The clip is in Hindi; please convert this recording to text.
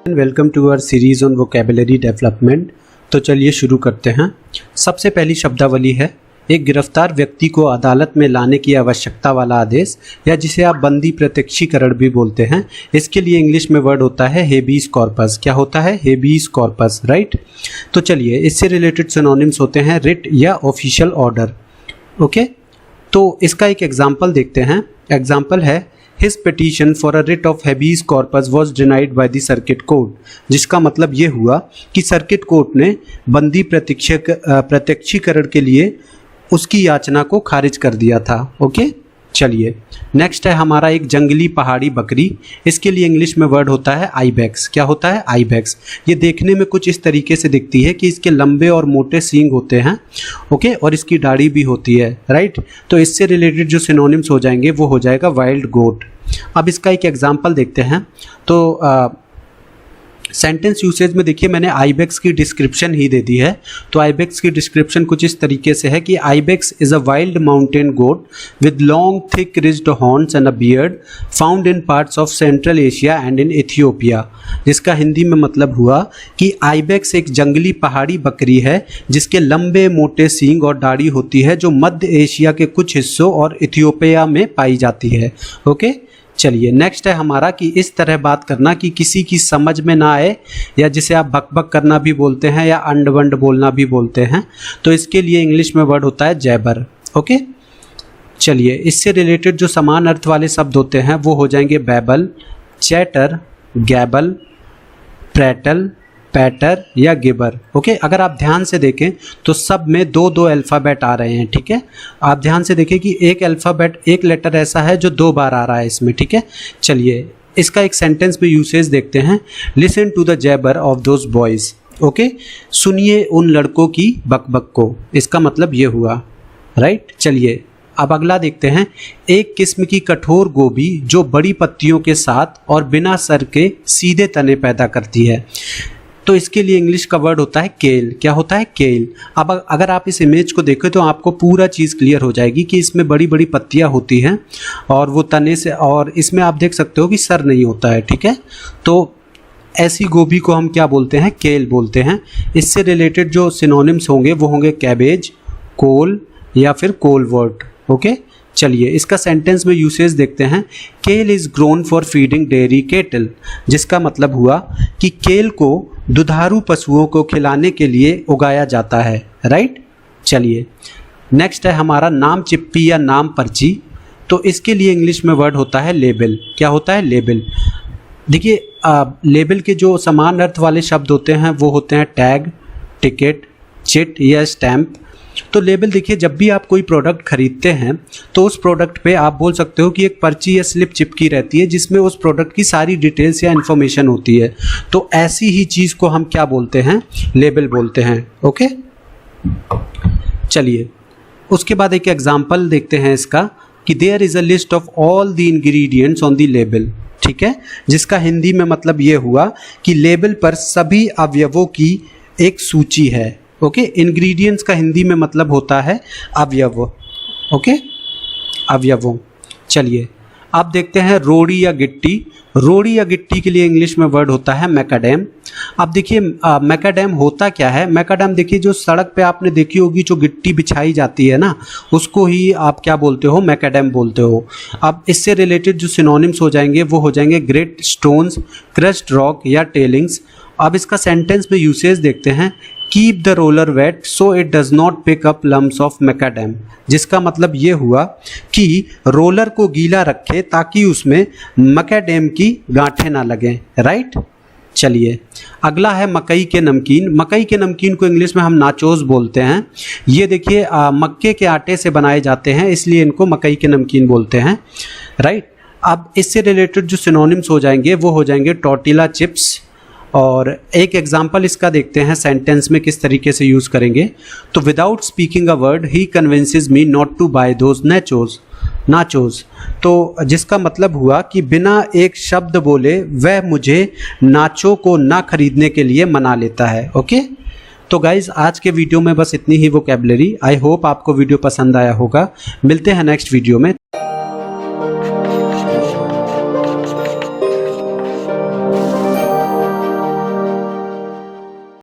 Welcome to our series on vocabulary development. तो चलिए शुरू करते हैं। सबसे पहली शब्दावली है एक गिरफ्तार व्यक्ति को अदालत में लाने की आवश्यकता वाला आदेश, या जिसे आप बंदी प्रत्यक्षीकरण भी बोलते हैं। इसके लिए इंग्लिश में वर्ड होता है हेबियस कॉर्पस। क्या होता है? Habeas corpus, right. तो चलिए इससे रिलेटेड सिनोनिम्स होते हैं रिट या ऑफिशियल ऑर्डर। ओके, तो इसका एक एग्जाम्पल देखते हैं। एग्जाम्पल है His petition for a writ of habeas corpus was denied by the circuit court, जिसका मतलब ये हुआ कि सर्किट कोर्ट ने बंदी प्रत्यक्षीकरण के लिए उसकी याचना को खारिज कर दिया था। ओके, चलिए नेक्स्ट है हमारा एक जंगली पहाड़ी बकरी। इसके लिए इंग्लिश में वर्ड होता है आइबेक्स। क्या होता है? आइबेक्स। ये देखने में कुछ इस तरीके से दिखती है कि इसके लंबे और मोटे सींग होते हैं, ओके, और इसकी दाढ़ी भी होती है, राइट। तो इससे रिलेटेड जो सिनोनिम्स हो जाएंगे वो हो जाएगा वाइल्ड गोट। अब इसका एक एग्जाम्पल देखते हैं। तो सेंटेंस यूसेज में देखिए मैंने आइबेक्स की डिस्क्रिप्शन ही दे दी है। तो आइबेक्स की डिस्क्रिप्शन कुछ इस तरीके से है कि ibex is a wild mountain goat with long thick ridged horns and a beard found in parts of central Asia and in Ethiopia. जिसका हिंदी में मतलब हुआ कि आइबेक्स एक जंगली पहाड़ी बकरी है जिसके लंबे मोटे सींग और दाढ़ी होती है, जो मध्य एशिया के कुछ हिस्सों और इथियोपिया में पाई जाती है। ओके, चलिए नेक्स्ट है हमारा कि इस तरह बात करना कि किसी की समझ में ना आए, या जिसे आप बकबक करना भी बोलते हैं या अंड वंड बोलना भी बोलते हैं। तो इसके लिए इंग्लिश में वर्ड होता है जैबर। ओके, चलिए इससे रिलेटेड जो समान अर्थ वाले शब्द होते हैं वो हो जाएंगे बैबल, चैटर, गैबल, प्रैटल, पैटर या गिबर। ओके, अगर आप ध्यान से देखें तो सब में दो दो अल्फ़ाबेट आ रहे हैं, ठीक है। आप ध्यान से देखें कि एक अल्फ़ाबेट, एक लेटर ऐसा है जो दो बार आ रहा है इसमें, ठीक है। चलिए इसका एक सेंटेंस में यूसेज देखते हैं। Listen to the jabber of those boys. Okay, सुनिए उन लड़कों की बकबक को। इसका मतलब ये हुआ, राइट। चलिए अब अगला देखते हैं। एक किस्म की कठोर गोभी जो बड़ी पत्तियों के साथ और बिना सर के सीधे तने पैदा करती है। तो इसके लिए इंग्लिश का वर्ड होता है केल। क्या होता है? केल। अब अगर आप इस इमेज को देखें तो आपको पूरा चीज़ क्लियर हो जाएगी कि इसमें बड़ी बड़ी पत्तियां होती हैं और वो तने से, और इसमें आप देख सकते हो कि सर नहीं होता है, ठीक है। तो ऐसी गोभी को हम क्या बोलते हैं? केल बोलते हैं। इससे रिलेटेड जो सिनोनिम्स होंगे वो होंगे कैबेज, कोल या फिर कोलवर्ट। ओके, चलिए इसका सेंटेंस में यूसेज देखते हैं। केल is grown for feeding dairy kettle, जिसका मतलब हुआ कि केल को दुधारू पशुओं को खिलाने के लिए उगाया जाता है, राइट। चलिए नेक्स्ट है हमारा नाम चिप्पी या नाम पर्ची। तो इसके लिए इंग्लिश में वर्ड होता है लेबल। क्या होता है? लेबल। देखिए लेबल के जो समान अर्थ वाले शब्द होते हैं वो होते हैं टैग, टिकट, चिट या स्टैम्प। तो लेबल देखिए, जब भी आप कोई प्रोडक्ट खरीदते हैं तो उस प्रोडक्ट पे आप बोल सकते हो कि एक पर्ची या स्लिप चिपकी रहती है जिसमें उस प्रोडक्ट की सारी डिटेल्स या इन्फॉर्मेशन होती है। तो ऐसी ही चीज़ को हम क्या बोलते हैं? लेबल बोलते हैं। ओके, चलिए उसके बाद एक एग्जाम्पल देखते हैं इसका कि there is a list of all the ingredients on the label. ठीक है, जिसका हिंदी में मतलब ये हुआ कि लेबल पर सभी अवयवों की एक सूची है। ओके, इंग्रेडिएंट्स का हिंदी में मतलब होता है अवयव। ओके, अवयवों। चलिए अब देखते हैं रोड़ी या गिट्टी। रोड़ी या गिट्टी के लिए इंग्लिश में वर्ड होता है मैकाडेम। अब देखिए मैकाडेम होता क्या है? मैकाडेम देखिए, जो सड़क पे आपने देखी होगी जो गिट्टी बिछाई जाती है ना, उसको ही आप क्या बोलते हो? मैकाडेम बोलते हो। अब इससे रिलेटेड जो सिनोनिम्स हो जाएंगे वो हो जाएंगे ग्रेट स्टोन्स, क्रस्ट रॉक या टेलिंग्स। अब इसका सेंटेंस में यूसेज देखते हैं। Keep the roller wet so it does not pick up lumps of macadam, जिसका मतलब ये हुआ कि रोलर को गीला रखे ताकि उसमें मैकाडेम की गांठें ना लगें, राइट। चलिए अगला है मकई के नमकीन। मकई के नमकीन को इंग्लिश में हम नाचोस बोलते हैं। ये देखिए मक्के के आटे से बनाए जाते हैं, इसलिए इनको मकई के नमकीन बोलते हैं, राइट। अब इससे रिलेटेड जो सिनोनिम्स हो जाएंगे वो हो जाएंगे टॉर्टिला चिप्स। और एक एग्जाम्पल इसका देखते हैं सेंटेंस में किस तरीके से यूज़ करेंगे। तो विदाउट स्पीकिंग अ वर्ड ही convinces me not to buy those nachos. तो जिसका मतलब हुआ कि बिना एक शब्द बोले वह मुझे नाचो को ना खरीदने के लिए मना लेता है। ओके, तो गाइज आज के वीडियो में बस इतनी ही वोकैबुलरी। आई होप आपको वीडियो पसंद आया होगा। मिलते हैं नेक्स्ट वीडियो में।